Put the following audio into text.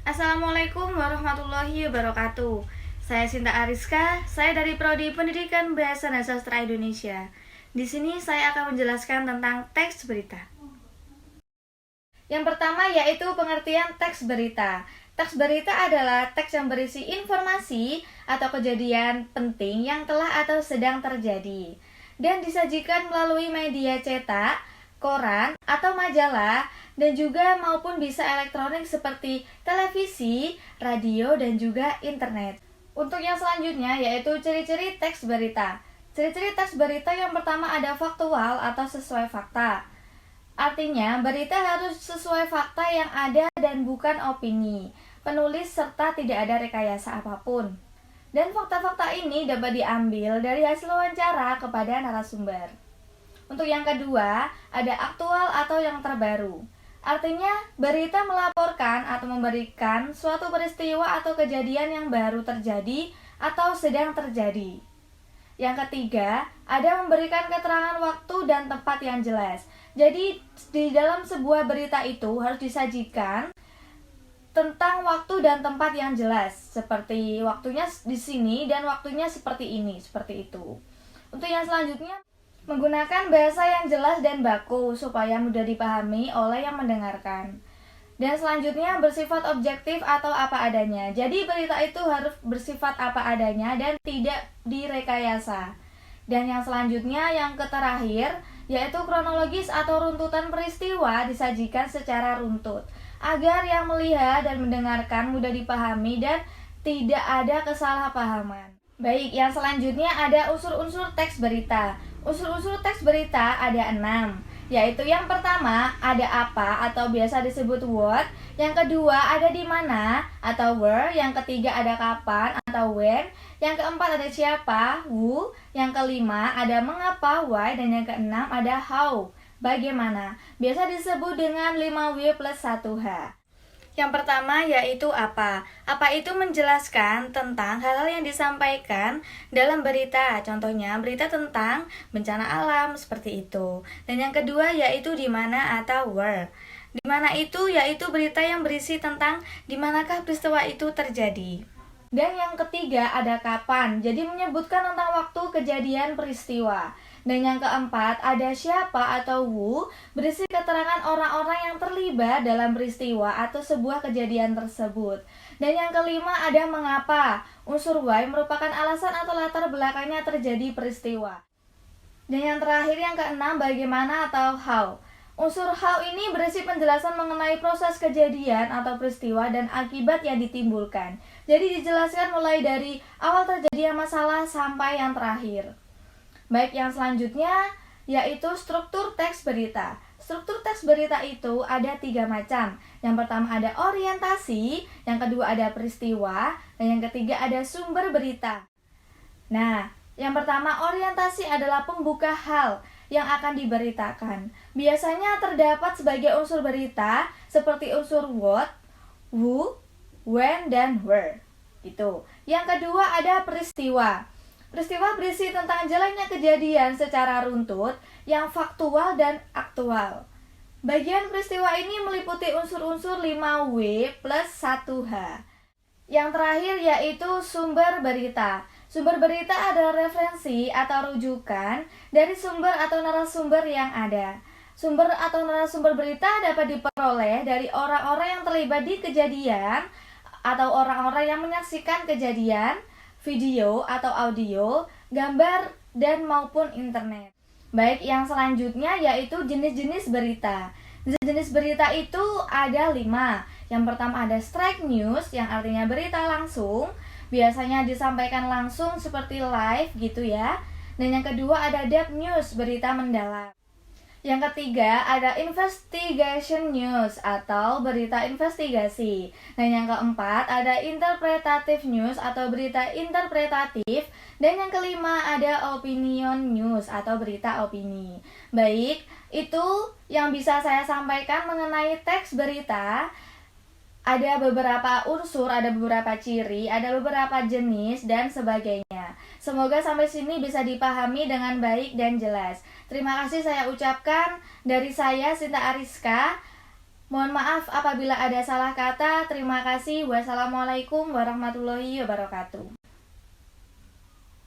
Assalamualaikum warahmatullahi wabarakatuh. Saya Sinta Ariska, saya dari Prodi Pendidikan Bahasa dan Sastra Indonesia. Di sini saya akan menjelaskan tentang teks berita. Yang pertama yaitu pengertian teks berita. Teks berita adalah teks yang berisi informasi atau kejadian penting yang telah atau sedang terjadi dan disajikan melalui media cetak, koran, atau majalah, dan juga maupun bisa elektronik seperti televisi, radio, dan juga internet. Untuk yang selanjutnya yaitu ciri-ciri teks berita. Ciri-ciri teks berita yang pertama ada faktual atau sesuai fakta. Artinya, berita harus sesuai fakta yang ada dan bukan opini penulis serta tidak ada rekayasa apapun. Dan fakta-fakta ini dapat diambil dari hasil wawancara kepada narasumber. Untuk yang kedua, ada aktual atau yang terbaru. Artinya, berita melaporkan atau memberikan suatu peristiwa atau kejadian yang baru terjadi atau sedang terjadi. Yang ketiga, ada memberikan keterangan waktu dan tempat yang jelas. Jadi, di dalam sebuah berita itu harus disajikan tentang waktu dan tempat yang jelas, seperti waktunya di sini dan waktunya seperti ini, seperti itu. Untuk yang selanjutnya, menggunakan bahasa yang jelas dan baku supaya mudah dipahami oleh yang mendengarkan. Dan selanjutnya bersifat objektif atau apa adanya. Jadi berita itu harus bersifat apa adanya dan tidak direkayasa. Dan yang selanjutnya, yang terakhir, yaitu kronologis atau runtutan peristiwa disajikan secara runtut agar yang melihat dan mendengarkan mudah dipahami dan tidak ada kesalahpahaman. Baik, yang selanjutnya ada unsur-unsur teks berita. Unsur-unsur teks berita ada 6, yaitu yang pertama ada apa atau biasa disebut what, yang kedua ada di mana atau where, yang ketiga ada kapan atau when, yang keempat ada siapa, who, yang kelima ada mengapa, why, dan yang keenam ada how, bagaimana, biasa disebut dengan 5W plus 1H. Yang pertama yaitu apa. Apa itu menjelaskan tentang hal-hal yang disampaikan dalam berita. Contohnya berita tentang bencana alam seperti itu. Dan yang kedua yaitu di mana atau where. Di mana itu yaitu berita yang berisi tentang di manakah peristiwa itu terjadi. Dan yang ketiga ada kapan. Jadi menyebutkan tentang waktu kejadian peristiwa. Dan yang keempat ada siapa atau who, berisi keterangan orang-orang yang terlibat dalam peristiwa atau sebuah kejadian tersebut. Dan yang kelima ada mengapa. Unsur why merupakan alasan atau latar belakangnya terjadi peristiwa. Dan yang terakhir yang keenam bagaimana atau how. Unsur how ini berisi penjelasan mengenai proses kejadian atau peristiwa dan akibat yang ditimbulkan. Jadi dijelaskan mulai dari awal terjadinya masalah sampai yang terakhir. Baik, yang selanjutnya yaitu struktur teks berita. Struktur teks berita itu ada 3 macam. Yang pertama ada orientasi, yang kedua ada peristiwa, dan yang ketiga ada sumber berita. Nah, yang pertama orientasi adalah pembuka hal yang akan diberitakan. Biasanya terdapat sebagai unsur berita seperti unsur what, who, when, dan where. Gitu. Yang kedua ada peristiwa. Peristiwa berisi tentang jalannya kejadian secara runtut yang faktual dan aktual. Bagian peristiwa ini meliputi unsur-unsur 5W plus 1H. Yang terakhir yaitu sumber berita. Sumber berita adalah referensi atau rujukan dari sumber atau narasumber yang ada. Sumber atau narasumber berita dapat diperoleh dari orang-orang yang terlibat di kejadian atau orang-orang yang menyaksikan kejadian, video atau audio, gambar, dan maupun internet. Baik, yang selanjutnya yaitu jenis-jenis berita. Jenis berita itu ada 5. Yang pertama ada straight news, yang artinya berita langsung. Biasanya disampaikan langsung seperti live gitu ya. Dan yang kedua ada deep news, berita mendalam. Yang ketiga ada investigation news atau berita investigasi. Dan yang keempat ada interpretative news atau berita interpretatif. Dan yang kelima ada opinion news atau berita opini. Baik, itu yang bisa saya sampaikan mengenai teks berita. Ada beberapa unsur, ada beberapa ciri, ada beberapa jenis, dan sebagainya. Semoga sampai sini bisa dipahami dengan baik dan jelas. Terima kasih saya ucapkan dari saya, Sinta Ariska. Mohon maaf apabila ada salah kata. Terima kasih. Wassalamualaikum warahmatullahi wabarakatuh.